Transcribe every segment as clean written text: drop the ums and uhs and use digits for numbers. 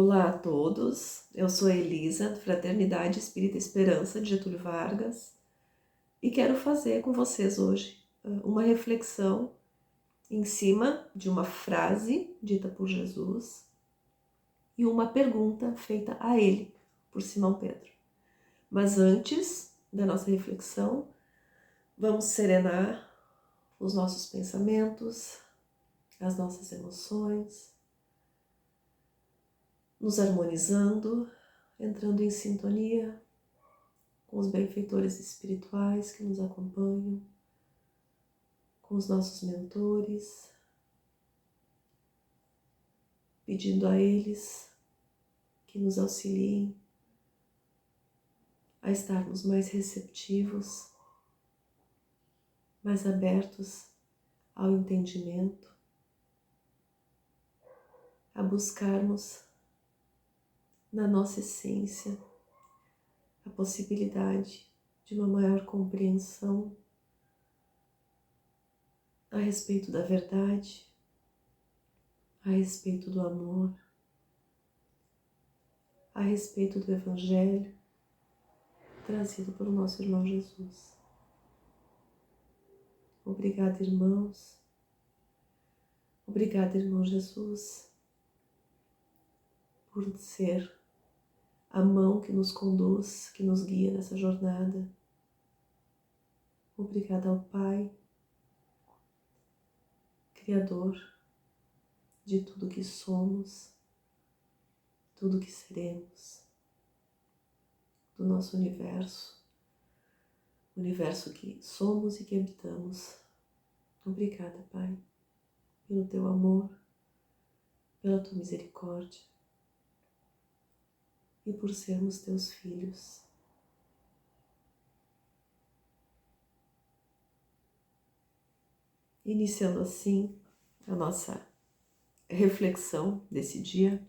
Olá a todos, eu sou a Elisa, do Fraternidade Espírita Esperança de Getúlio Vargas, e quero fazer com vocês hoje uma reflexão em cima de uma frase dita por Jesus e uma pergunta feita a ele por Simão Pedro. Mas antes da nossa reflexão, vamos serenar os nossos pensamentos, as nossas emoções, nos harmonizando, entrando em sintonia com os benfeitores espirituais que nos acompanham, com os nossos mentores, pedindo a eles que nos auxiliem a estarmos mais receptivos, mais abertos ao entendimento, a buscarmos na nossa essência a possibilidade de uma maior compreensão a respeito da verdade, a respeito do amor, a respeito do Evangelho trazido pelo nosso irmão Jesus. Obrigada, irmãos. Obrigada, irmão Jesus, por ser a mão que nos conduz, que nos guia nessa jornada. Obrigada ao Pai, Criador de tudo que somos, tudo que seremos, do nosso universo, o universo que somos e que habitamos. Obrigada, Pai, pelo teu amor, pela tua misericórdia e por sermos teus filhos. Iniciando assim a nossa reflexão desse dia,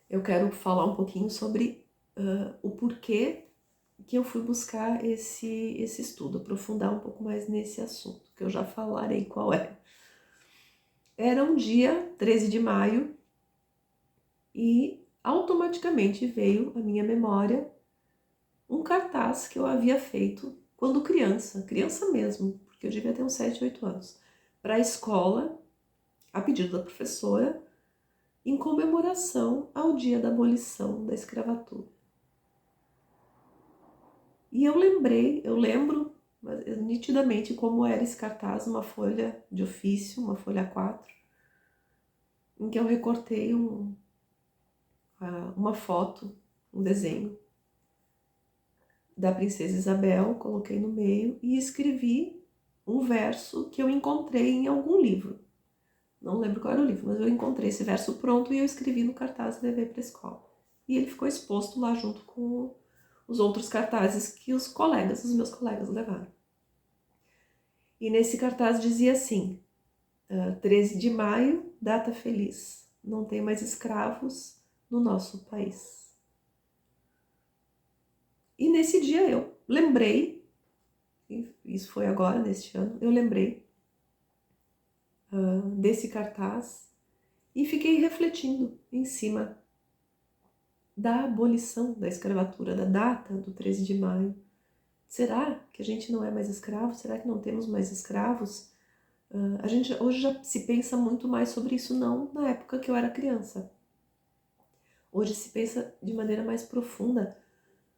eu quero falar um pouquinho sobre o porquê que eu fui buscar esse estudo, aprofundar um pouco mais nesse assunto, que eu já falarei qual é. Era um dia 13 de maio e automaticamente veio à minha memória um cartaz que eu havia feito quando criança mesmo, porque eu devia ter uns 7, 8 anos, para a escola, a pedido da professora, em comemoração ao dia da abolição da escravatura. E eu lembro nitidamente como era esse cartaz, uma folha de ofício, uma folha A4, em que eu recortei uma foto, um desenho da princesa Isabel, coloquei no meio e escrevi um verso que eu encontrei em algum livro. Não lembro qual era o livro, mas eu encontrei esse verso pronto e eu escrevi no cartaz e levei para a escola. E ele ficou exposto lá junto com os outros cartazes que os meus colegas levaram. E nesse cartaz dizia assim: 13 de maio, data feliz, não tem mais escravos no nosso país. E nesse dia eu lembrei, isso foi agora, neste ano, eu lembrei desse cartaz e fiquei refletindo em cima da abolição da escravatura, da data do 13 de maio. Será que a gente não é mais escravo? Será que não temos mais escravos? A gente hoje já se pensa muito mais sobre isso, não na época que eu era criança. Hoje se pensa de maneira mais profunda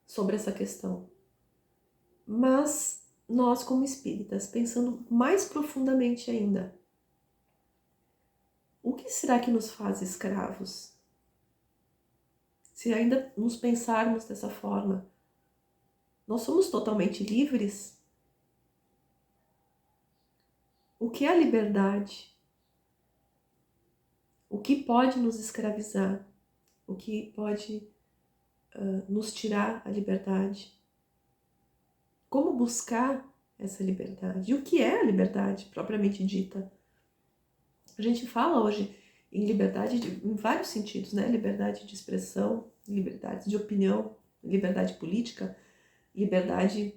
sobre essa questão. Mas nós, como espíritas, pensando mais profundamente ainda, o que será que nos faz escravos? Se ainda nos pensarmos dessa forma, nós somos totalmente livres? O que é a liberdade? O que pode nos escravizar? O que pode nos tirar a liberdade? Como buscar essa liberdade? E o que é a liberdade propriamente dita? A gente fala hoje em liberdade em vários sentidos, né? Liberdade de expressão, liberdade de opinião, liberdade política, liberdade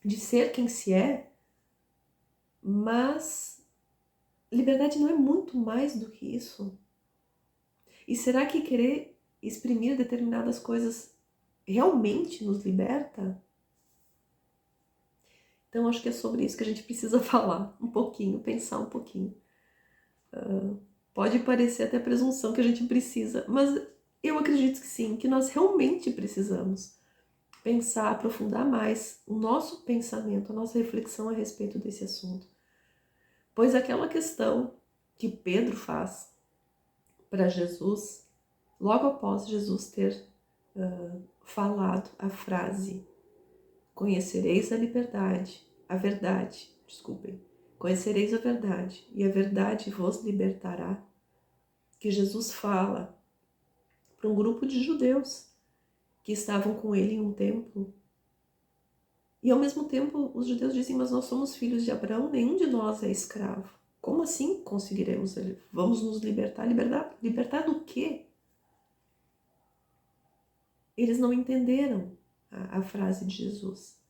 de ser quem se é, mas liberdade não é muito mais do que isso. E será que querer exprimir determinadas coisas realmente nos liberta? Então, acho que é sobre isso que a gente precisa falar um pouquinho, pensar um pouquinho. Pode parecer até presunção que a gente precisa, mas eu acredito que sim, que nós realmente precisamos pensar, aprofundar mais o nosso pensamento, a nossa reflexão a respeito desse assunto. Pois aquela questão que Pedro faz para Jesus, logo após Jesus ter falado a frase: conhecereis a verdade, conhecereis a verdade e a verdade vos libertará, que Jesus fala para um grupo de judeus que estavam com ele em um templo. E ao mesmo tempo os judeus dizem: mas nós somos filhos de Abraão, nenhum de nós é escravo. Como assim conseguiremos? Vamos nos libertar? Libertar do quê? Eles não entenderam a frase de Jesus.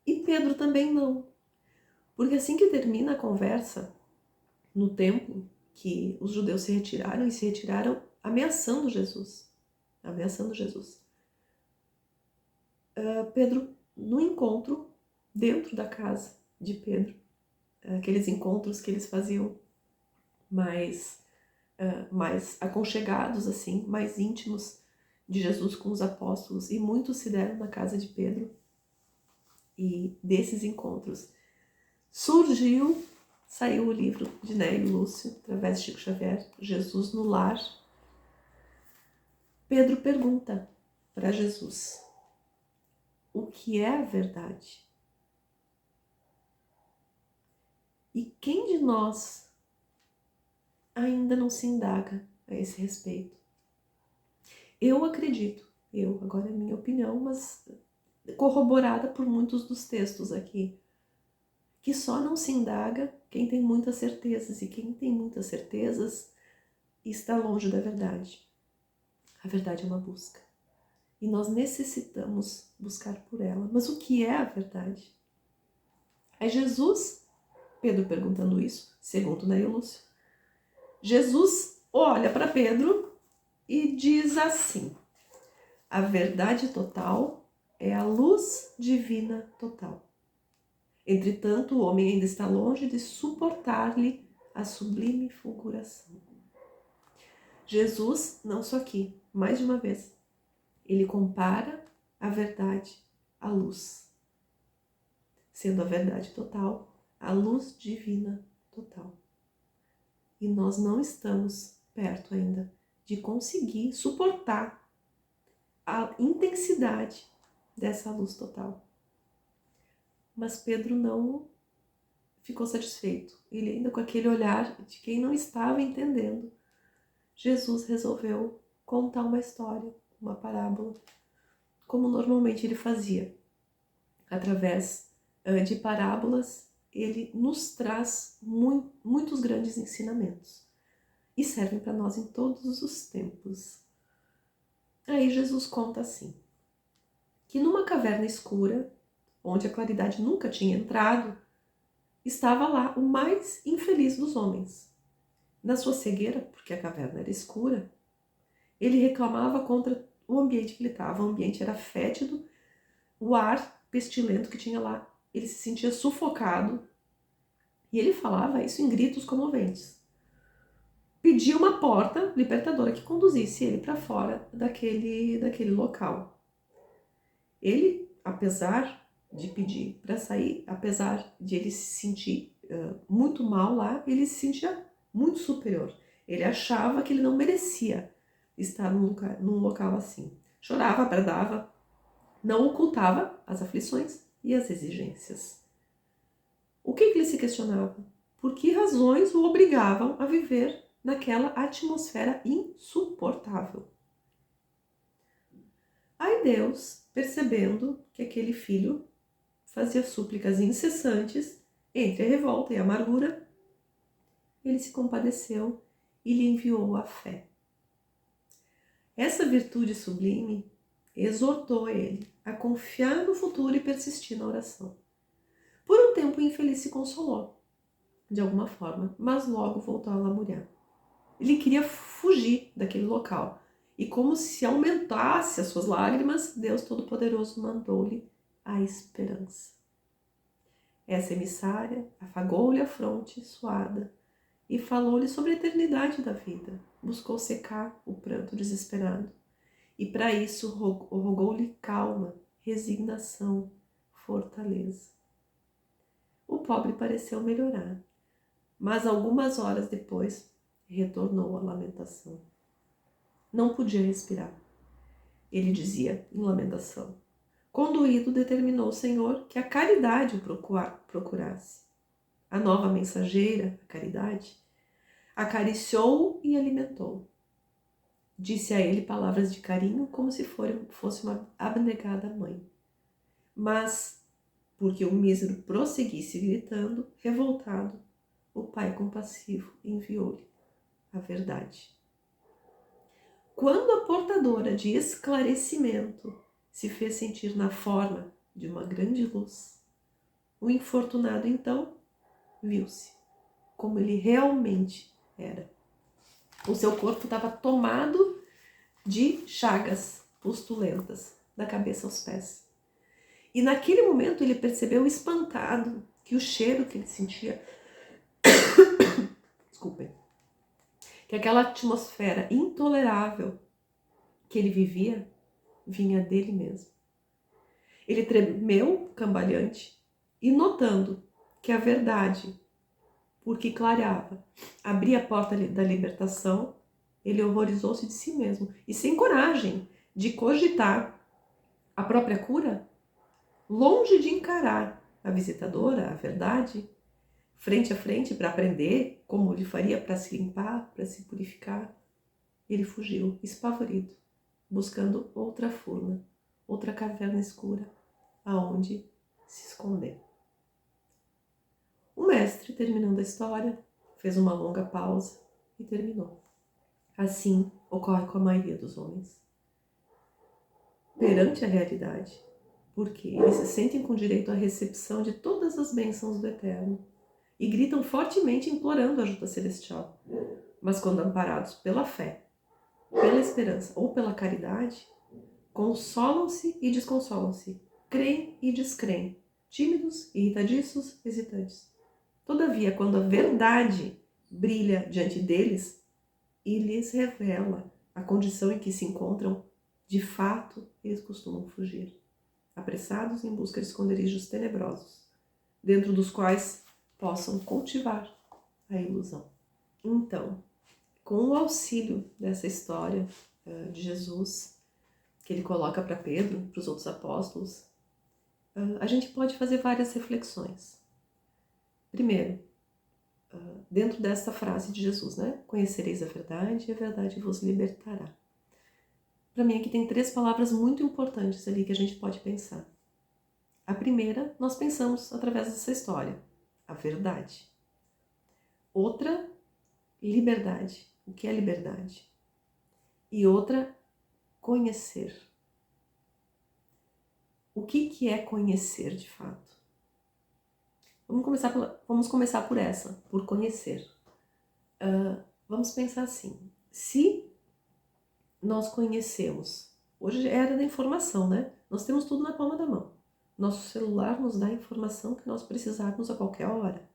E Pedro também não. Porque assim que termina a conversa no templo, que os judeus se retiraram ameaçando Jesus. Pedro, no encontro, dentro da casa de Pedro, aqueles encontros que eles faziam mais aconchegados, assim, mais íntimos de Jesus com os apóstolos, e muitos se deram na casa de Pedro. E desses encontros saiu o livro de Nélio Lúcio, através de Chico Xavier, Jesus no Lar. Pedro pergunta para Jesus: o que é a verdade? E quem de nós ainda não se indaga a esse respeito? Eu acredito, agora é minha opinião, mas corroborada por muitos dos textos aqui, que só não se indaga quem tem muitas certezas, e quem tem muitas certezas está longe da verdade. A verdade é uma busca, e nós necessitamos buscar por ela. Mas o que é a verdade? É Jesus, Pedro perguntando isso, segundo Nélio Lúcio. Jesus olha para Pedro e diz assim: a verdade total é a luz divina total. Entretanto, o homem ainda está longe de suportar-lhe a sublime fulguração. Jesus, não só aqui, mais de uma vez, ele compara a verdade à luz, sendo a verdade total a luz divina total. E nós não estamos perto ainda de conseguir suportar a intensidade dessa luz total. Mas Pedro não ficou satisfeito. Ele ainda com aquele olhar de quem não estava entendendo. Jesus resolveu contar uma história, uma parábola, como normalmente ele fazia. Através de parábolas, ele nos traz muitos grandes ensinamentos e servem para nós em todos os tempos. Aí Jesus conta assim, que numa caverna escura, onde a claridade nunca tinha entrado, estava lá o mais infeliz dos homens. Na sua cegueira, porque a caverna era escura, ele reclamava contra o ambiente que ele estava. O ambiente era fétido, o ar pestilento que tinha lá, ele se sentia sufocado, e ele falava isso em gritos comoventes. Pedia uma porta libertadora que conduzisse ele para fora daquele local. Ele, apesar de pedir para sair, apesar de ele se sentir muito mal lá, ele se sentia muito superior. Ele achava que ele não merecia estar num local assim. Chorava, bradava, não ocultava as aflições e as exigências. O que ele se questionava? Por que razões o obrigavam a viver naquela atmosfera insuportável? Aí Deus, percebendo que aquele filho fazia súplicas incessantes entre a revolta e a amargura, ele se compadeceu e lhe enviou a fé. Essa virtude sublime exortou ele a confiar no futuro e persistir na oração. Por um tempo o infeliz se consolou, de alguma forma, mas logo voltou a lamuriar. Ele queria fugir daquele local. E como se aumentasse as suas lágrimas, Deus Todo-Poderoso mandou-lhe a esperança. Essa emissária afagou-lhe a fronte suada e falou-lhe sobre a eternidade da vida. Buscou secar o pranto desesperado. E para isso rogou-lhe calma, resignação, fortaleza. O pobre pareceu melhorar, mas algumas horas depois retornou à lamentação. Não podia respirar. Ele dizia em lamentação: condoído, determinou o Senhor que a caridade o procurasse. A nova mensageira, a caridade, acariciou-o e alimentou. Disse a ele palavras de carinho como se fosse uma abnegada mãe. Mas, porque o mísero prosseguisse gritando, revoltado, o pai compassivo enviou-lhe a verdade. Quando a portadora de esclarecimento se fez sentir na forma de uma grande luz, o infortunado então viu-se como ele realmente era. O seu corpo estava tomado de chagas pustulentas, da cabeça aos pés. E naquele momento ele percebeu espantado que o cheiro que ele sentia, desculpem, que aquela atmosfera intolerável que ele vivia, vinha dele mesmo. Ele tremeu, cambaleante, e notando que a verdade, porque clareava, abria a porta da libertação, ele horrorizou-se de si mesmo. E sem coragem de cogitar a própria cura, longe de encarar a visitadora, a verdade, frente a frente para aprender como ele faria para se limpar, para se purificar, ele fugiu, espavorido, buscando outra furna, outra caverna escura, aonde se esconder. O mestre, terminando a história, fez uma longa pausa e terminou. Assim ocorre com a maioria dos homens. Perante a realidade, porque eles se sentem com direito à recepção de todas as bênçãos do Eterno e gritam fortemente implorando ajuda celestial. Mas quando amparados pela fé, pela esperança ou pela caridade, consolam-se e desconsolam-se, creem e descreem, tímidos, irritadiços, hesitantes. Todavia, quando a verdade brilha diante deles e lhes revela a condição em que se encontram, de fato, eles costumam fugir, apressados em busca de esconderijos tenebrosos, dentro dos quais possam cultivar a ilusão. Então, com o auxílio dessa história de Jesus, que ele coloca para Pedro, para os outros apóstolos, a gente pode fazer várias reflexões. Primeiro, dentro dessa frase de Jesus, né? Conhecereis a verdade e a verdade vos libertará. Para mim aqui tem 3 palavras muito importantes ali que a gente pode pensar. A primeira, nós pensamos através dessa história, a verdade. Outra, liberdade. O que é liberdade? E outra, conhecer. O que é conhecer de fato? Vamos começar por essa, por conhecer. Vamos pensar assim, se nós conhecemos, hoje é a era da informação, né? Nós temos tudo na palma da mão. Nosso celular nos dá a informação que nós precisarmos a qualquer hora.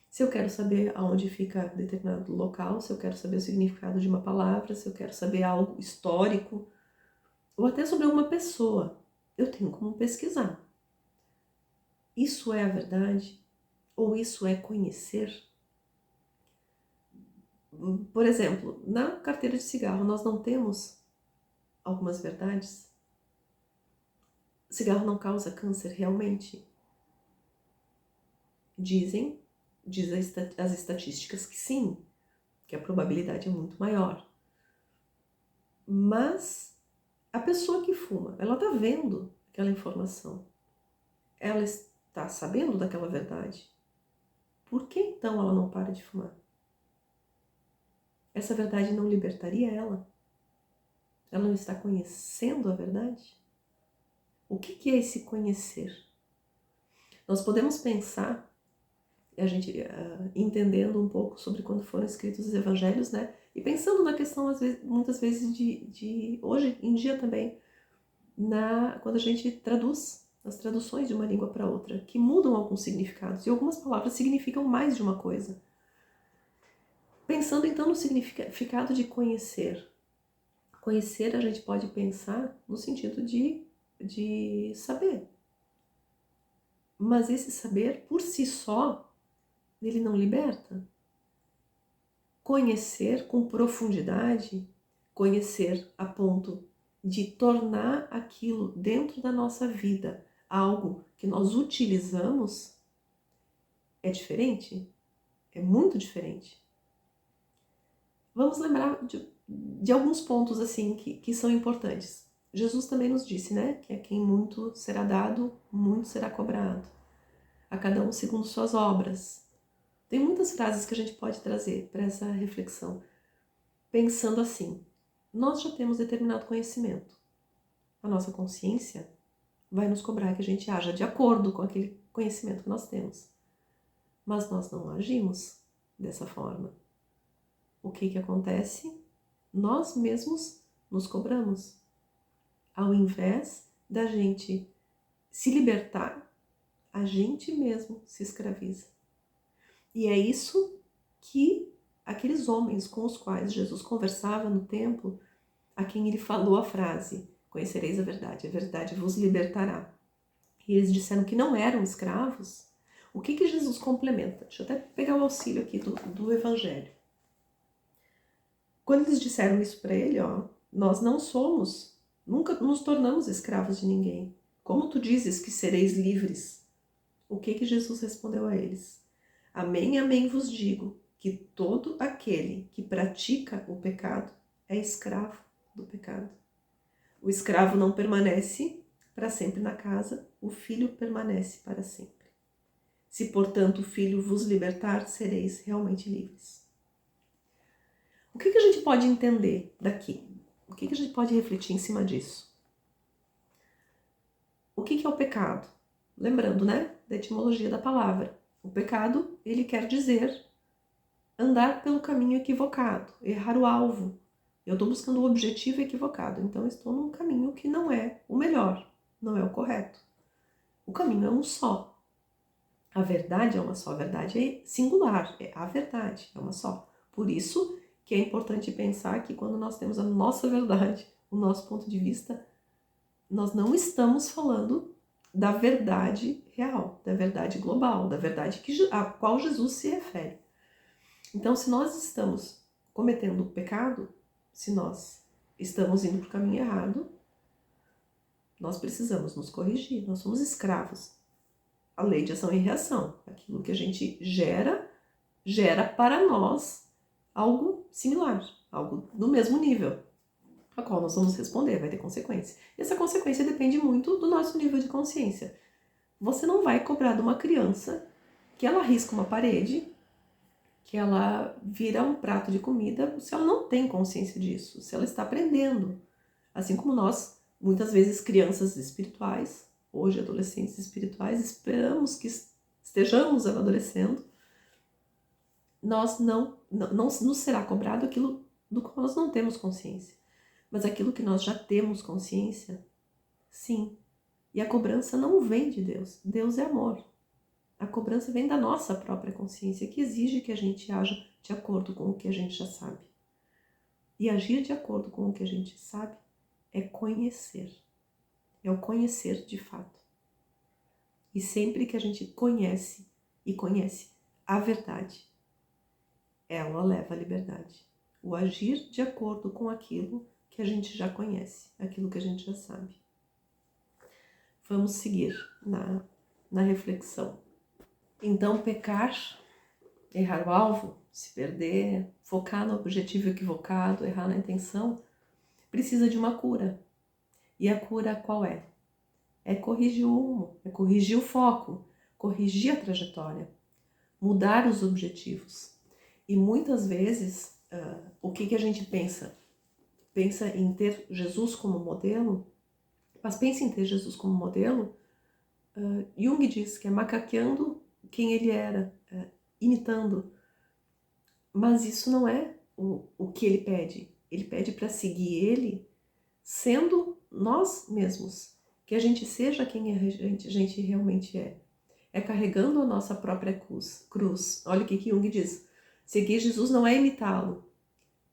Se eu quero saber aonde fica determinado local, se eu quero saber o significado de uma palavra, se eu quero saber algo histórico, ou até sobre uma pessoa, eu tenho como pesquisar. Isso é a verdade? Ou isso é conhecer? Por exemplo, na carteira de cigarro nós não temos algumas verdades? Cigarro não causa câncer realmente? Diz as estatísticas que sim, que a probabilidade é muito maior. Mas a pessoa que fuma, ela está vendo aquela informação. Ela está sabendo daquela verdade. Por que então ela não para de fumar? Essa verdade não libertaria ela? Ela não está conhecendo a verdade? O que é esse conhecer? Nós podemos pensar, a gente entendendo um pouco sobre quando foram escritos os evangelhos, né? E pensando na questão, muitas vezes, de hoje em dia também, quando a gente traduz, as traduções de uma língua para outra, que mudam alguns significados, e algumas palavras significam mais de uma coisa. Pensando então no significado de conhecer. Conhecer a gente pode pensar no sentido de saber. Mas esse saber, por si só, ele não liberta. Conhecer com profundidade, conhecer a ponto de tornar aquilo dentro da nossa vida algo que nós utilizamos, é diferente, é muito diferente. Vamos lembrar de alguns pontos assim que são importantes. Jesus também nos disse, né, que a quem muito será dado, muito será cobrado. A cada um segundo suas obras. Tem muitas frases que a gente pode trazer para essa reflexão. Pensando assim, nós já temos determinado conhecimento. A nossa consciência vai nos cobrar que a gente haja de acordo com aquele conhecimento que nós temos. Mas nós não agimos dessa forma. O que acontece? Nós mesmos nos cobramos. Ao invés da gente se libertar, a gente mesmo se escraviza. E é isso que aqueles homens com os quais Jesus conversava no templo, a quem ele falou a frase, conhecereis a verdade vos libertará. E eles disseram que não eram escravos. O que Jesus complementa? Deixa eu até pegar o auxílio aqui do Evangelho. Quando eles disseram isso para ele, nós não somos, nunca nos tornamos escravos de ninguém. Como tu dizes que sereis livres? O que Jesus respondeu a eles? Amém, amém vos digo, que todo aquele que pratica o pecado é escravo do pecado. O escravo não permanece para sempre na casa, o filho permanece para sempre. Se, portanto, o filho vos libertar, sereis realmente livres. O que a gente pode entender daqui? O que a gente pode refletir em cima disso? O que é o pecado? Lembrando, né, da etimologia da palavra. O pecado, ele quer dizer andar pelo caminho equivocado, errar o alvo. Eu estou buscando o objetivo equivocado, então eu estou num caminho que não é o melhor, não é o correto. O caminho é um só. A verdade é uma só, a verdade é singular, é a verdade, é uma só. Por isso que é importante pensar que quando nós temos a nossa verdade, o nosso ponto de vista, nós não estamos falando da verdade real, da verdade global, da verdade a qual Jesus se refere. Então, se nós estamos cometendo pecado, se nós estamos indo para o caminho errado, nós precisamos nos corrigir, nós somos escravos. A lei de ação e reação, aquilo que a gente gera para nós algo similar, algo do mesmo nível, a qual nós vamos responder, vai ter consequência. E essa consequência depende muito do nosso nível de consciência. Você não vai cobrar de uma criança que ela risca uma parede, que ela vira um prato de comida, se ela não tem consciência disso, se ela está aprendendo. Assim como nós, muitas vezes crianças espirituais, hoje adolescentes espirituais, esperamos que estejamos amadurecendo, não nos será cobrado aquilo do qual nós não temos consciência. Mas aquilo que nós já temos consciência, sim. E a cobrança não vem de Deus. Deus é amor. A cobrança vem da nossa própria consciência, que exige que a gente haja de acordo com o que a gente já sabe. E agir de acordo com o que a gente sabe é conhecer. É o conhecer de fato. E sempre que a gente conhece a verdade, ela leva à liberdade. O agir de acordo com aquilo que a gente já conhece, aquilo que a gente já sabe. Vamos seguir na reflexão. Então, pecar, errar o alvo, se perder, focar no objetivo equivocado, errar na intenção, precisa de uma cura. E a cura qual é? É corrigir o rumo, é corrigir o foco, corrigir a trajetória, mudar os objetivos. E muitas vezes, o que a gente pensa? Pensa em ter Jesus como modelo, mas pensa em ter Jesus como modelo, Jung diz que é macaqueando quem ele era, imitando. Mas isso não é o que ele pede? Ele pede para seguir ele sendo nós mesmos, que a gente seja quem a gente realmente é. É carregando a nossa própria cruz. Olha o que Jung diz. Seguir Jesus não é imitá-lo,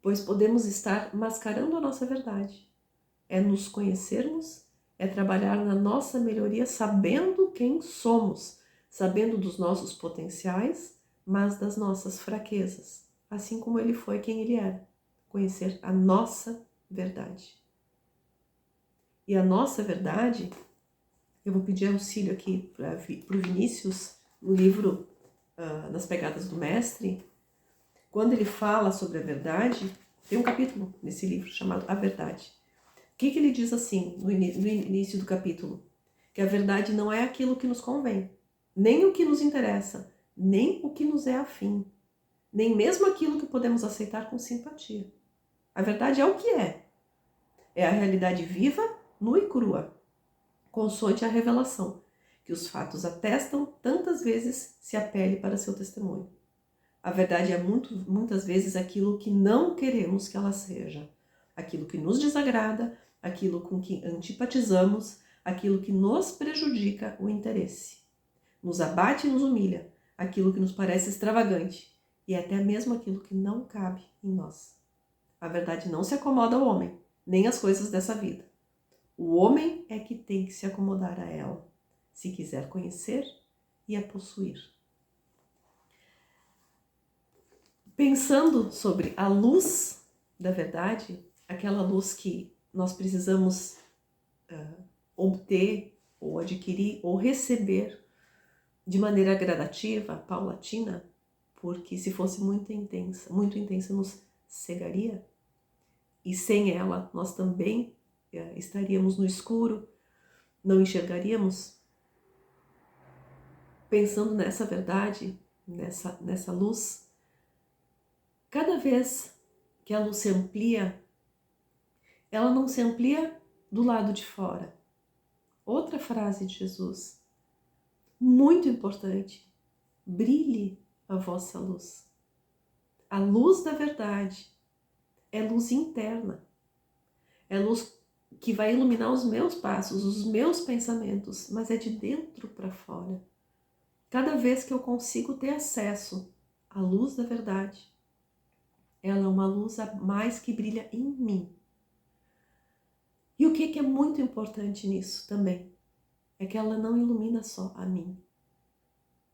pois podemos estar mascarando a nossa verdade. É nos conhecermos, é trabalhar na nossa melhoria sabendo quem somos, sabendo dos nossos potenciais, mas das nossas fraquezas, assim como ele foi quem ele era. Conhecer a nossa verdade. E a nossa verdade, eu vou pedir auxílio aqui para o Vinícius, no livro Nas Pegadas do Mestre. Quando ele fala sobre a verdade, tem um capítulo nesse livro chamado A Verdade. O que ele diz assim, no início do capítulo? Que a verdade não é aquilo que nos convém, nem o que nos interessa, nem o que nos é afim, nem mesmo aquilo que podemos aceitar com simpatia. A verdade é o que é. É a realidade viva, nua e crua, consoante a revelação, que os fatos atestam, tantas vezes se apele para seu testemunho. A verdade é muitas vezes aquilo que não queremos que ela seja, aquilo que nos desagrada, aquilo com que antipatizamos, aquilo que nos prejudica o interesse. Nos abate e nos humilha, aquilo que nos parece extravagante e até mesmo aquilo que não cabe em nós. A verdade não se acomoda ao homem, nem às coisas dessa vida. O homem é que tem que se acomodar a ela, se quiser conhecer e a possuir. Pensando sobre a luz da verdade, aquela luz que nós precisamos obter, ou adquirir, ou receber de maneira gradativa, paulatina, porque se fosse muito intensa nos cegaria, e sem ela nós também estaríamos no escuro, não enxergaríamos. Pensando nessa verdade, nessa luz, cada vez que a luz se amplia, ela não se amplia do lado de fora. Outra frase de Jesus, muito importante: brilhe a vossa luz. A luz da verdade é luz interna, é luz que vai iluminar os meus passos, os meus pensamentos, mas é de dentro para fora. Cada vez que eu consigo ter acesso à luz da verdade, ela é uma luz a mais que brilha em mim. E o que é muito importante nisso também? É que ela não ilumina só a mim.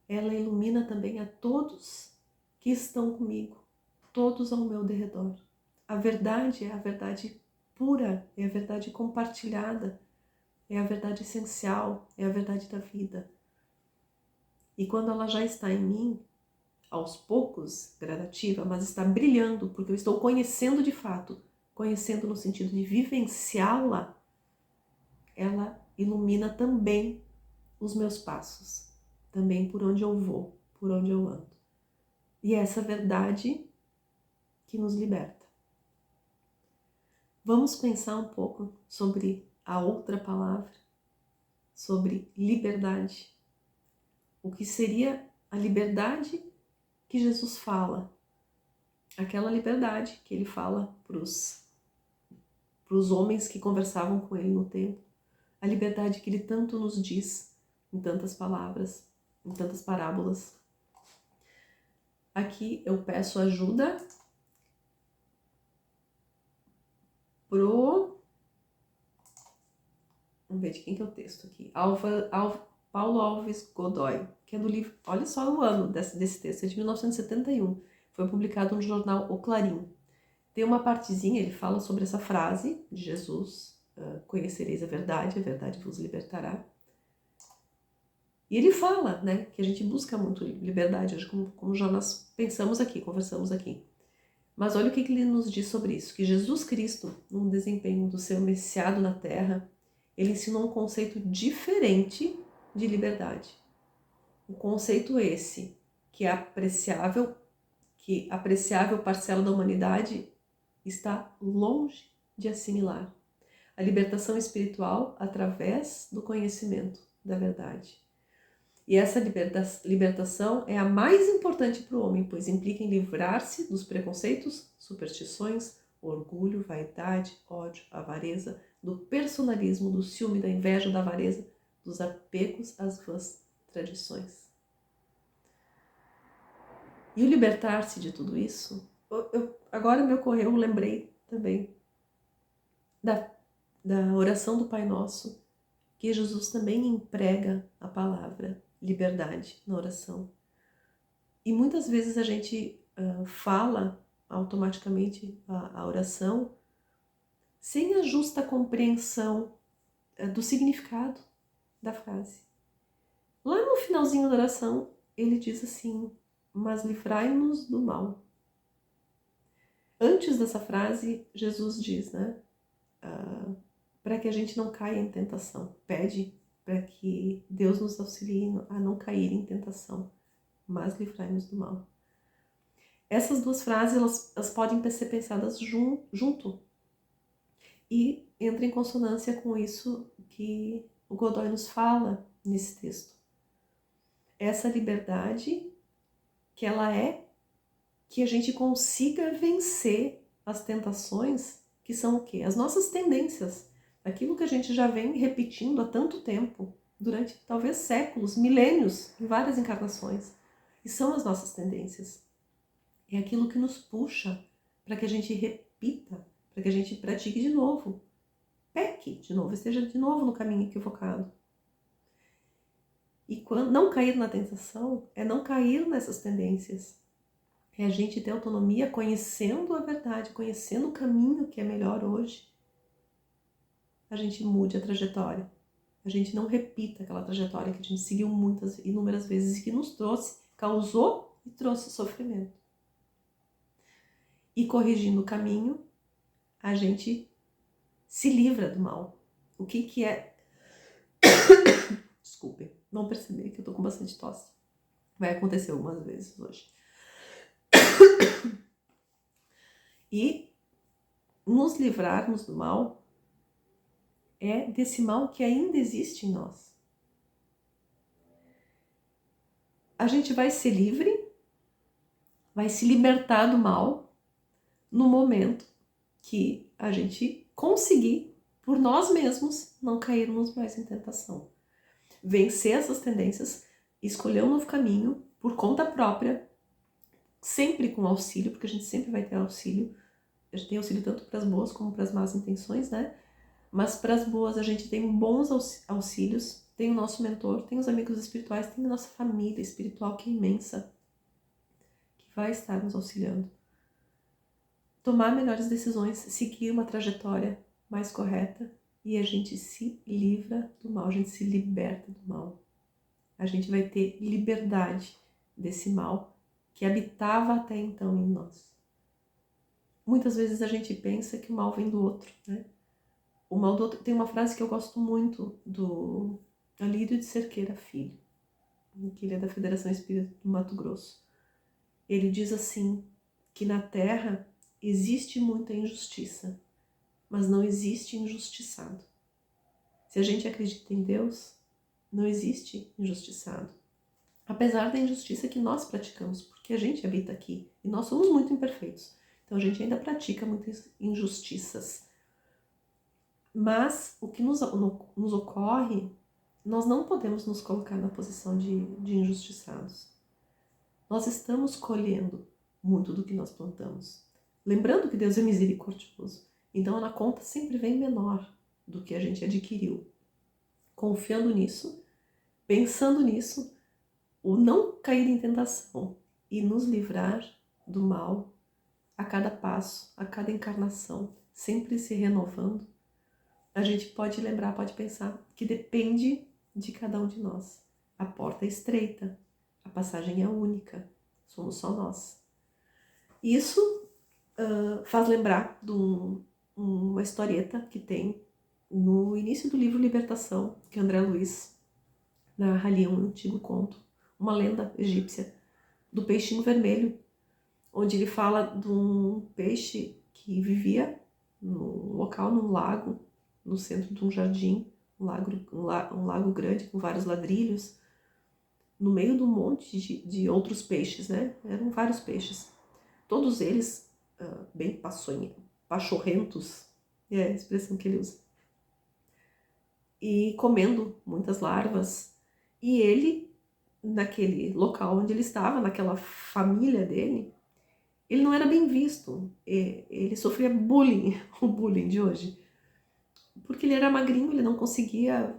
Ela ilumina também a todos que estão comigo, todos ao meu derredor. A verdade é a verdade pura, é a verdade compartilhada, é a verdade essencial, é a verdade da vida. E quando ela já está em mim, aos poucos, gradativa, mas está brilhando, porque eu estou conhecendo de fato, conhecendo no sentido de vivenciá-la, ela ilumina também os meus passos, também por onde eu vou, por onde eu ando. E é essa verdade que nos liberta. Vamos pensar um pouco sobre a outra palavra, sobre liberdade. O que seria a liberdade que Jesus fala? Aquela liberdade que ele fala para os homens que conversavam com ele no templo. A liberdade que ele tanto nos diz em tantas palavras, em tantas parábolas. Aqui eu peço ajuda pro... Vamos ver de quem que é o texto aqui. Paulo Alves Godoy, que é do livro... Olha só o ano desse texto, é de 1971. Foi publicado no jornal O Clarim. Tem uma partezinha, ele fala sobre essa frase de Jesus, conhecereis a verdade vos libertará. E ele fala, né, que a gente busca muito liberdade, hoje, como já nós pensamos aqui, conversamos aqui. Mas olha o que ele nos diz sobre isso, que Jesus Cristo, no desempenho do seu messiado na Terra, ele ensinou um conceito diferente de liberdade. O conceito esse, que a apreciável parcela da humanidade está longe de assimilar. A libertação espiritual através do conhecimento da verdade. E essa libertação é a mais importante para o homem, pois implica em livrar-se dos preconceitos, superstições, orgulho, vaidade, ódio, avareza, do personalismo, do ciúme, da inveja, da avareza, dos apegos às vãs tradições. E o libertar-se de tudo isso, agora me ocorreu, eu lembrei também da oração do Pai Nosso, que Jesus também emprega a palavra liberdade na oração. E muitas vezes a gente fala automaticamente a oração sem a justa compreensão do significado da frase. Lá no finalzinho da oração, ele diz assim: mas livrai-nos do mal. Antes dessa frase, Jesus diz, né? Para que a gente não caia em tentação. Pede para que Deus nos auxilie a não cair em tentação, mas livrai-nos do mal. Essas duas frases, elas podem ser pensadas junto e entra em consonância com isso que o Godoy nos fala nesse texto. Essa liberdade que ela é que a gente consiga vencer as tentações, que são o quê? As nossas tendências, aquilo que a gente já vem repetindo há tanto tempo, durante talvez séculos, milênios, em várias encarnações. E são as nossas tendências. É aquilo que nos puxa para que a gente repita, para que a gente pratique de novo, peque de novo, esteja de novo no caminho equivocado. E quando não cair na tentação é não cair nessas tendências. É a gente ter autonomia conhecendo a verdade, conhecendo o caminho que é melhor hoje. A gente mude a trajetória. A gente não repita aquela trajetória que a gente seguiu inúmeras vezes e que nos causou e trouxe sofrimento. E corrigindo o caminho, a gente se livra do mal. O que é... Desculpem, não percebi que eu tô com bastante tosse. Vai acontecer algumas vezes hoje. E nos livrarmos do mal é desse mal que ainda existe em nós. A gente vai ser livre, vai se libertar do mal no momento que a gente conseguir, por nós mesmos, não cairmos mais em tentação. Vencer essas tendências, escolher um novo caminho por conta própria, sempre com auxílio, porque a gente sempre vai ter auxílio. A gente tem auxílio tanto para as boas como para as más intenções, né? Mas para as boas a gente tem bons auxílios, tem o nosso mentor, tem os amigos espirituais, tem a nossa família espiritual que é imensa, que vai estar nos auxiliando. Tomar melhores decisões, seguir uma trajetória mais correta e a gente se livra do mal, a gente se liberta do mal. A gente vai ter liberdade desse mal que habitava até então em nós. Muitas vezes a gente pensa que o mal vem do outro, né? O mal do outro... Tem uma frase que eu gosto muito do Alírio de Cerqueira Filho, que ele é da Federação Espírita do Mato Grosso. Ele diz assim, que na Terra existe muita injustiça, mas não existe injustiçado. Se a gente acredita em Deus, não existe injustiçado. Apesar da injustiça que nós praticamos, porque a gente habita aqui e nós somos muito imperfeitos. Então a gente ainda pratica muitas injustiças. Mas o que nos ocorre, nós não podemos nos colocar na posição de injustiçados. Nós estamos colhendo muito do que nós plantamos. Lembrando que Deus é misericordioso. Então a conta sempre vem menor do que a gente adquiriu. Confiando nisso, pensando nisso, o não cair em tentação e nos livrar do mal a cada passo, a cada encarnação, sempre se renovando, a gente pode lembrar, pode pensar que depende de cada um de nós. A porta é estreita, a passagem é única, somos só nós. Isso faz lembrar de uma historieta que tem no início do livro Libertação, que André Luiz narra ali um antigo conto, uma lenda egípcia do peixinho vermelho, onde ele fala de um peixe que vivia num local, num lago, no centro de um jardim, um lago grande com vários ladrilhos, no meio de um monte de outros peixes, né? Eram vários peixes. Todos eles bem pachorrentos, é a expressão que ele usa. E comendo muitas larvas. E ele, naquele local onde ele estava, naquela família dele, ele não era bem visto. Ele sofria bullying, o bullying de hoje. Porque ele era magrinho, ele não conseguia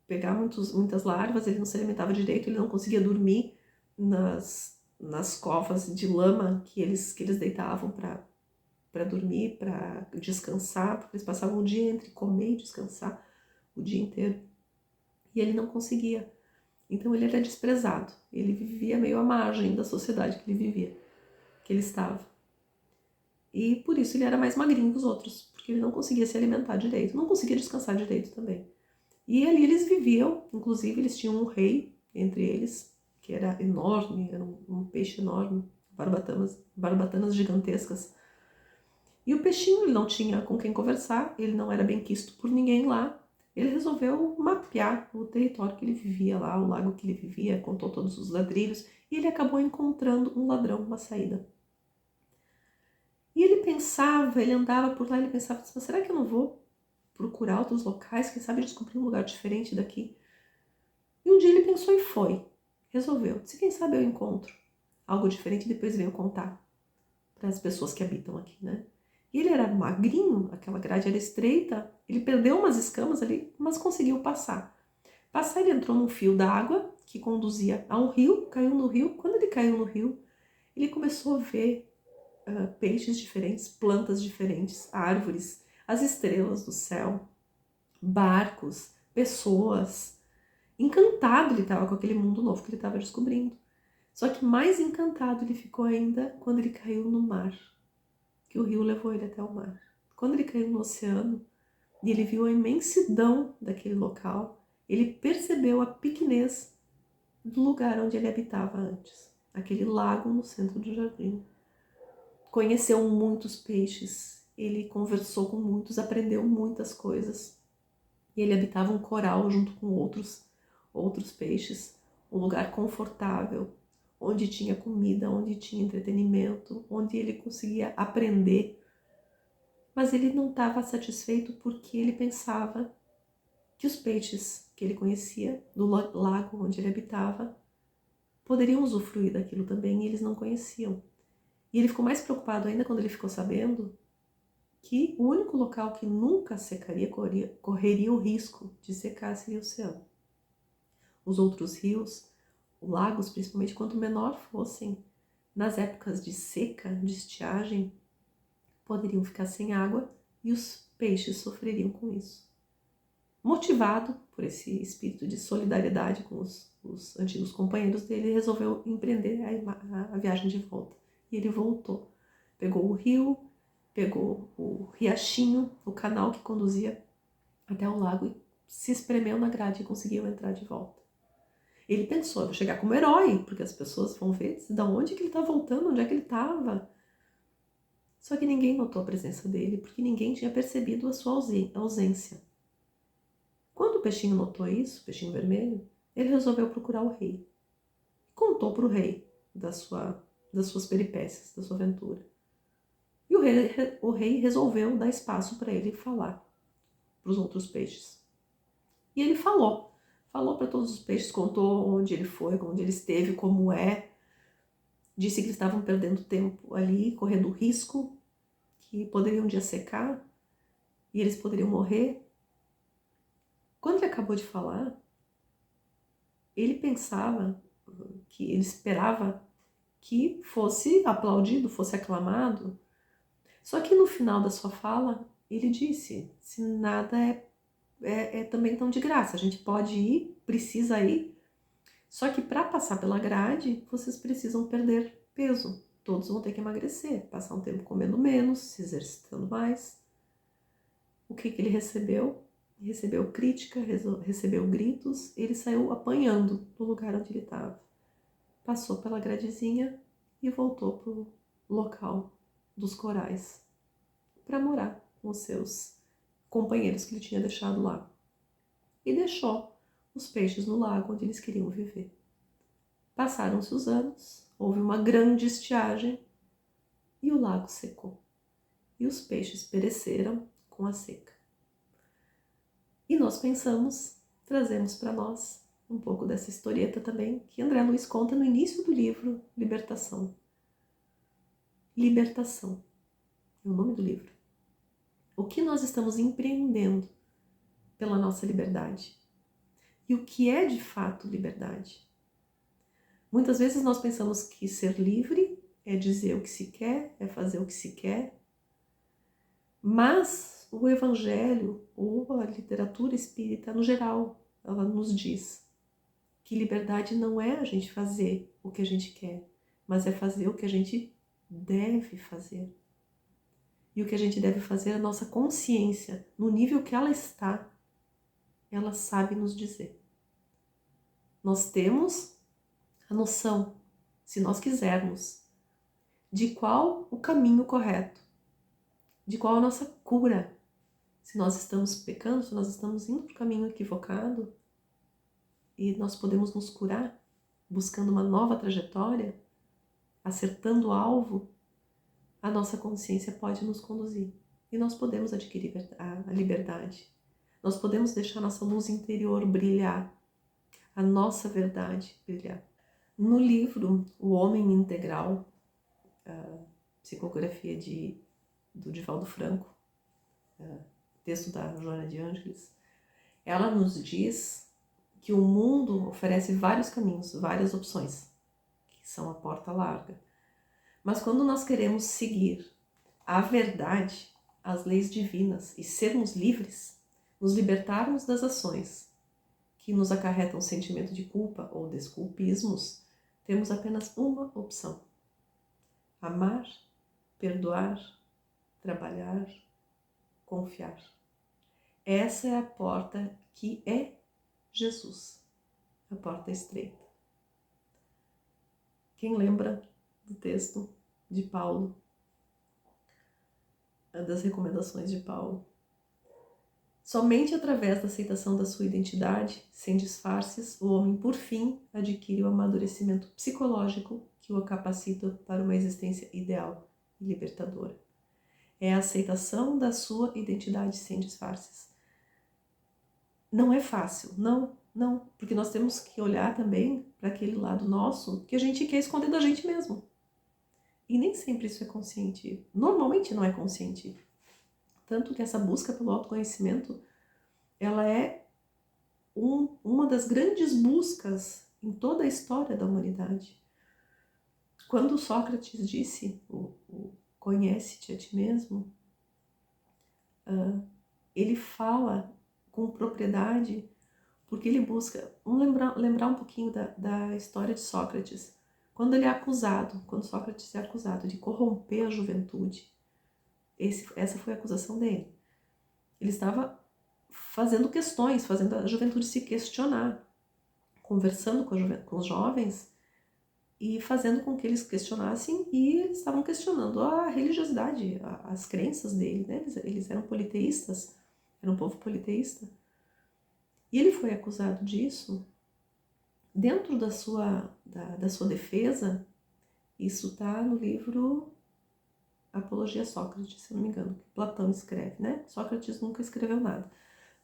pegar muitas larvas, ele não se alimentava direito, ele não conseguia dormir nas covas de lama que eles deitavam para dormir, para descansar, porque eles passavam o dia entre comer e descansar o dia inteiro. E ele não conseguia. Então ele era desprezado. Ele vivia meio à margem da sociedade que ele vivia, que ele estava. E por isso ele era mais magrinho que os outros, porque ele não conseguia se alimentar direito, não conseguia descansar direito também. E ali eles viviam, inclusive eles tinham um rei entre eles, que era enorme, era um peixe enorme, barbatanas gigantescas. E o peixinho, ele não tinha com quem conversar, ele não era bem quisto por ninguém lá. Ele resolveu mapear o território que ele vivia lá, o lago que ele vivia, contou todos os ladrilhos, e ele acabou encontrando um ladrão, uma saída. E ele pensava, ele andava por lá, ele pensava, será que eu não vou procurar outros locais, quem sabe descobrir um lugar diferente daqui? E um dia ele pensou e foi, resolveu, disse, quem sabe eu encontro algo diferente e depois venho contar para as pessoas que habitam aqui, né? E ele era magrinho, aquela grade era estreita, ele perdeu umas escamas ali, mas conseguiu passar. Ele entrou num fio d'água que conduzia a um rio, caiu no rio. Quando ele caiu no rio, ele começou a ver peixes diferentes, plantas diferentes, árvores, as estrelas do céu, barcos, pessoas. Encantado ele estava com aquele mundo novo que ele estava descobrindo. Só que mais encantado ele ficou ainda quando ele caiu no mar, que o rio levou ele até o mar. Quando ele caiu no oceano e ele viu a imensidão daquele local, ele percebeu a pequenez do lugar onde ele habitava antes, aquele lago no centro do jardim. Conheceu muitos peixes, ele conversou com muitos, aprendeu muitas coisas. E ele habitava um coral junto com outros peixes, um lugar confortável, onde tinha comida, onde tinha entretenimento, onde ele conseguia aprender. Mas ele não estava satisfeito porque ele pensava que os peixes que ele conhecia do lago onde ele habitava poderiam usufruir daquilo também e eles não conheciam. E ele ficou mais preocupado ainda quando ele ficou sabendo que o único local que nunca secaria, correria o risco de secar seria o oceano. Os outros rios, lagos principalmente, quanto menor fossem, nas épocas de seca, de estiagem, poderiam ficar sem água e os peixes sofreriam com isso. Motivado por esse espírito de solidariedade com os antigos companheiros dele, ele resolveu empreender a viagem de volta. E ele voltou. Pegou o rio, pegou o riachinho, o canal que conduzia até o lago e se espremeu na grade e conseguiu entrar de volta. Ele pensou, eu vou chegar como herói, porque as pessoas vão ver de onde que ele está voltando, onde é que ele estava. Só que ninguém notou a presença dele, porque ninguém tinha percebido a sua ausência. Quando o peixinho notou isso, o peixinho vermelho, ele resolveu procurar o rei. Contou para o rei das suas peripécias, da sua aventura. E o rei resolveu dar espaço para ele falar para os outros peixes. E ele falou para todos os peixes, contou onde ele foi, onde ele esteve, como é. Disse que eles estavam perdendo tempo ali, correndo risco, que poderiam um dia secar e eles poderiam morrer. Quando ele acabou de falar, ele pensava que ele esperava que fosse aplaudido, fosse aclamado. Só que no final da sua fala, ele disse, se nada é também tão de graça, a gente pode ir, precisa ir, só que para passar pela grade, vocês precisam perder peso. Todos vão ter que emagrecer, passar um tempo comendo menos, se exercitando mais. O que ele recebeu? Recebeu crítica, recebeu gritos, ele saiu apanhando do lugar onde ele estava. Passou pela gradezinha e voltou para o local dos corais para morar com os seus companheiros que ele tinha deixado lá. E deixou os peixes no lago onde eles queriam viver. Passaram-se os anos, houve uma grande estiagem e o lago secou. E os peixes pereceram com a seca. E nós pensamos, trazemos para nós um pouco dessa historieta também, que André Luiz conta no início do livro Libertação. Libertação é o nome do livro. O que nós estamos empreendendo pela nossa liberdade? E o que é de fato liberdade? Muitas vezes nós pensamos que ser livre é dizer o que se quer, é fazer o que se quer, mas o Evangelho ou a literatura espírita no geral, ela nos diz que liberdade não é a gente fazer o que a gente quer, mas é fazer o que a gente deve fazer. E o que a gente deve fazer, a nossa consciência, no nível que ela está, ela sabe nos dizer. Nós temos a noção, se nós quisermos, de qual o caminho correto, de qual a nossa cura. Se nós estamos pecando, se nós estamos indo para o caminho equivocado, e nós podemos nos curar, buscando uma nova trajetória, acertando o alvo, a nossa consciência pode nos conduzir. E nós podemos adquirir a liberdade. Nós podemos deixar nossa luz interior brilhar, a nossa verdade brilhar. No livro O Homem Integral, a psicografia do Divaldo Franco, texto da Joana de Ângeles, ela nos diz que o mundo oferece vários caminhos, várias opções, que são a porta larga. Mas quando nós queremos seguir a verdade, as leis divinas e sermos livres, nos libertarmos das ações que nos acarretam sentimento de culpa ou desculpismos, temos apenas uma opção: amar, perdoar, trabalhar, confiar. Essa é a porta que é Jesus, a porta estreita. Quem lembra do texto de Paulo, das recomendações de Paulo? Somente através da aceitação da sua identidade, sem disfarces, o homem, por fim, adquire o amadurecimento psicológico que o capacita para uma existência ideal e libertadora. É a aceitação da sua identidade sem disfarces. Não é fácil, não, porque nós temos que olhar também para aquele lado nosso que a gente quer esconder da gente mesmo. E nem sempre isso é consciente, normalmente não é consciente. Tanto que essa busca pelo autoconhecimento, ela é uma das grandes buscas em toda a história da humanidade. Quando Sócrates disse, conhece-te a ti mesmo, ele fala com propriedade, porque ele busca, vamos lembrar um pouquinho da história de Sócrates. Quando ele é acusado, quando Sócrates é acusado de corromper a juventude, essa foi a acusação dele. Ele estava fazendo questões, fazendo a juventude se questionar, conversando com os jovens e fazendo com que eles questionassem, e eles estavam questionando a religiosidade, as crenças dele, né? Eles eram politeístas, era um povo politeísta. E ele foi acusado disso. Dentro da sua defesa, isso está no livro Apologia a Sócrates, se não me engano, que Platão escreve, né? Sócrates nunca escreveu nada,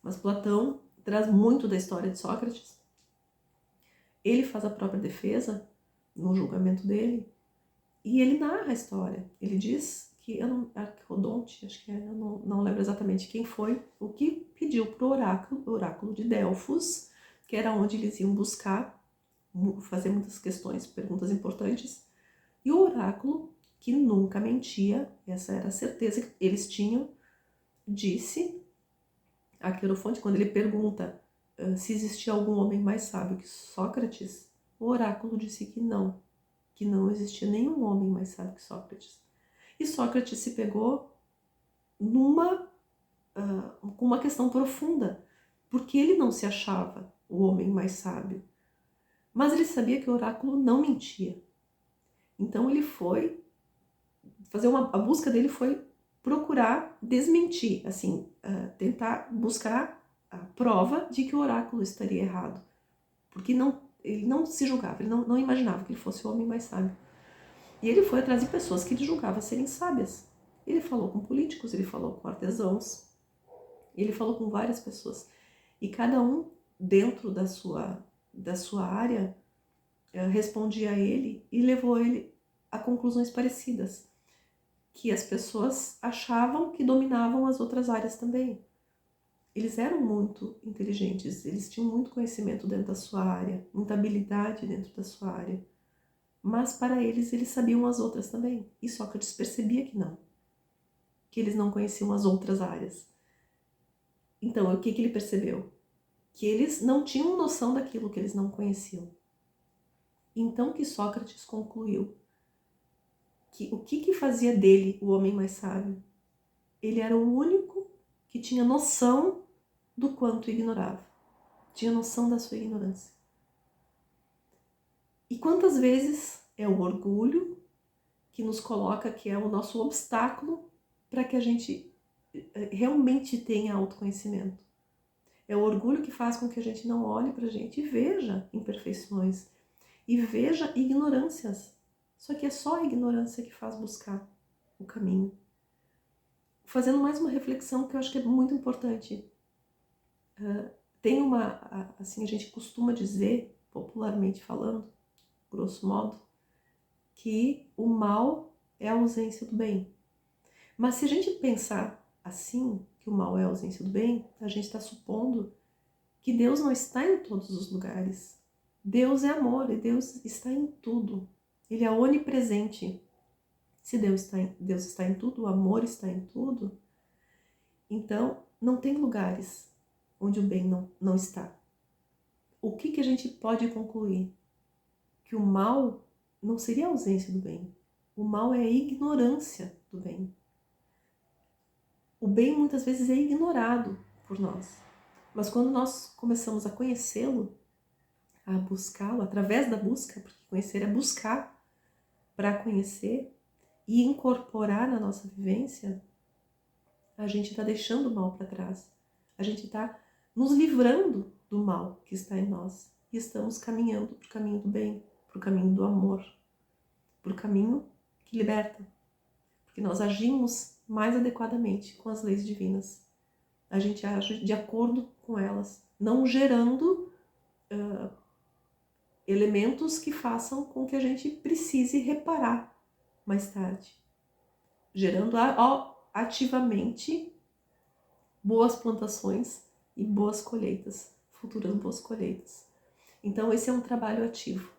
mas Platão traz muito da história de Sócrates. Ele faz a própria defesa no julgamento dele e ele narra a história. Ele diz que Arquidonte, acho que eu não lembro exatamente quem foi, o que pediu para o oráculo de Delfos, que era onde eles iam buscar, fazer muitas questões, perguntas importantes, e o oráculo, que nunca mentia, essa era a certeza que eles tinham, disse a Querofonte, quando ele pergunta se existia algum homem mais sábio que Sócrates, o oráculo disse que não existia nenhum homem mais sábio que Sócrates. E Sócrates se pegou com uma questão profunda, porque ele não se achava o homem mais sábio, mas ele sabia que o oráculo não mentia. Então ele foi a busca dele foi procurar desmentir, assim, tentar buscar a prova de que o oráculo estaria errado, porque não ele não se julgava, ele não imaginava que ele fosse o homem mais sábio. E ele foi atrás de pessoas que ele julgava serem sábias. Ele falou com políticos, ele falou com artesãos, ele falou com várias pessoas. E cada um, dentro da sua área, respondia a ele e levou ele a conclusões parecidas, que as pessoas achavam que dominavam as outras áreas também. Eles eram muito inteligentes, eles tinham muito conhecimento dentro da sua área, muita habilidade dentro da sua área. Mas para eles sabiam as outras também. E Sócrates percebia que eles não conheciam as outras áreas. Então, o que ele percebeu? Que eles não tinham noção daquilo que eles não conheciam. Então que Sócrates concluiu que o que fazia dele o homem mais sábio? Ele era o único que tinha noção do quanto ignorava. Tinha noção da sua ignorância. E quantas vezes é o orgulho que nos coloca, que é o nosso obstáculo para que a gente realmente tenha autoconhecimento. É o orgulho que faz com que a gente não olhe para a gente e veja imperfeições e veja ignorâncias. Só que é só a ignorância que faz buscar o caminho. Fazendo mais uma reflexão que eu acho que é muito importante. Tem assim, a gente costuma dizer, popularmente falando, grosso modo, que o mal é a ausência do bem. Mas se a gente pensar assim, que o mal é a ausência do bem, a gente está supondo que Deus não está em todos os lugares. Deus é amor e Deus está em tudo. Ele é onipresente. Se Deus está em tudo, o amor está em tudo, então não tem lugares onde o bem não está. O que a gente pode concluir? Que o mal não seria a ausência do bem. O mal é a ignorância do bem. O bem muitas vezes é ignorado por nós. Mas quando nós começamos a conhecê-lo, a buscá-lo, através da busca, porque conhecer é buscar para conhecer e incorporar na nossa vivência, a gente está deixando o mal para trás. A gente está nos livrando do mal que está em nós. E estamos caminhando para o caminho do bem, para o caminho do amor, para o caminho que liberta. Porque nós agimos mais adequadamente com as leis divinas. A gente age de acordo com elas, não gerando elementos que façam com que a gente precise reparar mais tarde. Gerando ativamente boas plantações e boas colheitas, futuras boas colheitas. Então esse é um trabalho ativo.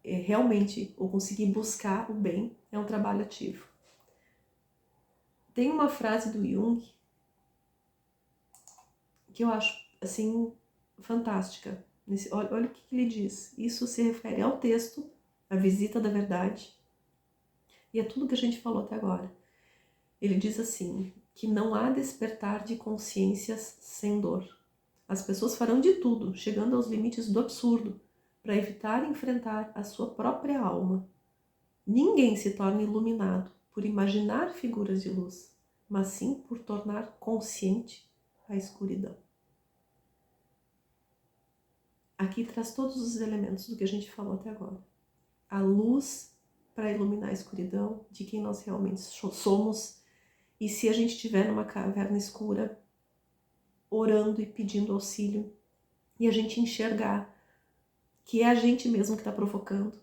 Realmente, o conseguir buscar o bem é um trabalho ativo. Tem uma frase do Jung que eu acho, assim, fantástica. Olha o que ele diz. Isso se refere ao texto, à visita da verdade, e a tudo que a gente falou até agora. Ele diz assim, que não há despertar de consciências sem dor. As pessoas farão de tudo, chegando aos limites do absurdo, para evitar enfrentar a sua própria alma. Ninguém se torna iluminado por imaginar figuras de luz, mas sim por tornar consciente a escuridão. Aqui traz todos os elementos do que a gente falou até agora. A luz para iluminar a escuridão de quem nós realmente somos. E se a gente estiver numa caverna escura, orando e pedindo auxílio, e a gente enxergar que é a gente mesmo que está provocando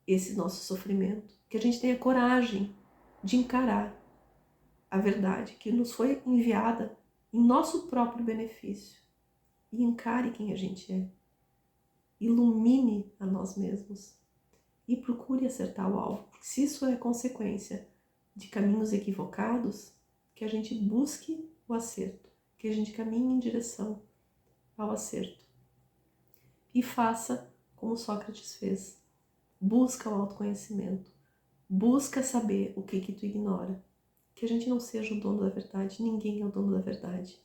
esse nosso sofrimento, que a gente tenha coragem de encarar a verdade que nos foi enviada em nosso próprio benefício, e encare quem a gente é. Ilumine a nós mesmos e procure acertar o alvo, porque se isso é consequência de caminhos equivocados, que a gente busque o acerto, que a gente caminhe em direção ao acerto. E faça como Sócrates fez. Busca o autoconhecimento. Busca saber o que tu ignora. Que a gente não seja o dono da verdade. Ninguém é o dono da verdade.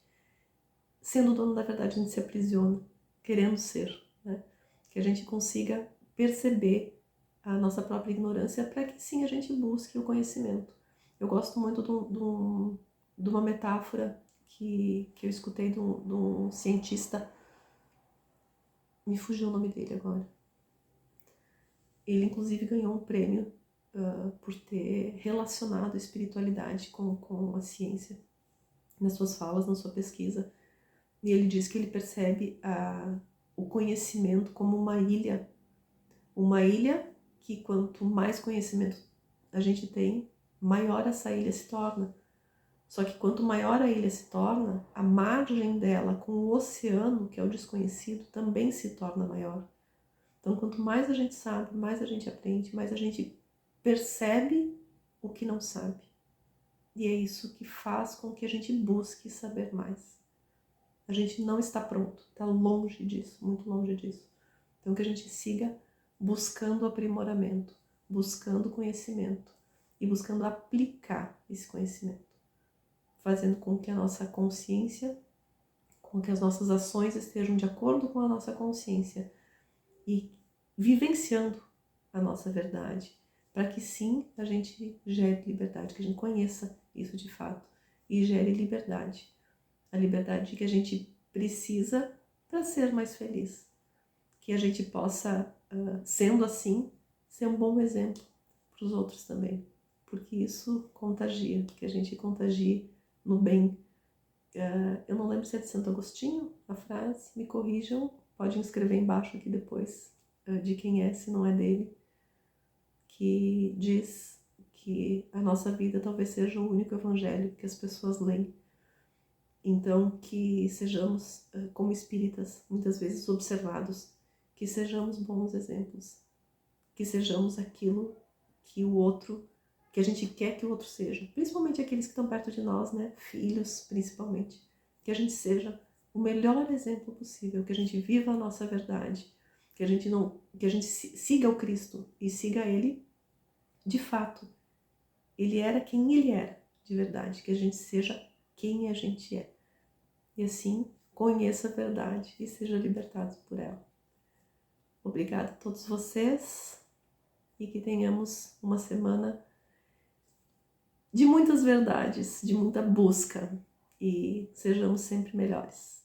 Sendo o dono da verdade, a gente se aprisiona, querendo ser, né? Que a gente consiga perceber a nossa própria ignorância para que sim a gente busque o conhecimento. Eu gosto muito de uma metáfora que eu escutei de um cientista, me fugiu o nome dele agora, Ele inclusive ganhou um prêmio por ter relacionado a espiritualidade com a ciência nas suas falas, na sua pesquisa. E ele diz que ele percebe o conhecimento como uma ilha que quanto mais conhecimento a gente tem, maior essa ilha se torna. Só que quanto maior a ilha se torna, a margem dela com o oceano, que é o desconhecido, também se torna maior. Então, quanto mais a gente sabe, mais a gente aprende, mais a gente percebe o que não sabe. E é isso que faz com que a gente busque saber mais. A gente não está pronto, está longe disso, muito longe disso. Então, que a gente siga buscando aprimoramento, buscando conhecimento e buscando aplicar esse conhecimento, fazendo com que a nossa consciência, com que as nossas ações estejam de acordo com a nossa consciência e vivenciando a nossa verdade, para que sim a gente gere liberdade, que a gente conheça isso de fato e gere liberdade. A liberdade que a gente precisa para ser mais feliz. Que a gente possa, sendo assim, ser um bom exemplo para os outros também. Porque isso contagia, que a gente contagie no bem. Eu não lembro se é de Santo Agostinho a frase, me corrijam, podem escrever embaixo aqui depois de quem é, se não é dele, que diz que a nossa vida talvez seja o único evangelho que as pessoas leem. Então, que sejamos, como espíritas, muitas vezes observados, que sejamos bons exemplos, que sejamos aquilo que o outro, que a gente quer que o outro seja, principalmente aqueles que estão perto de nós, né? Filhos, principalmente, que a gente seja o melhor exemplo possível, que a gente viva a nossa verdade, que a gente siga o Cristo e siga Ele de fato. Ele era quem Ele era, de verdade, que a gente seja quem a gente é. E assim, conheça a verdade e seja libertado por ela. Obrigada a todos vocês e que tenhamos uma semana de muitas verdades, de muita busca e sejamos sempre melhores.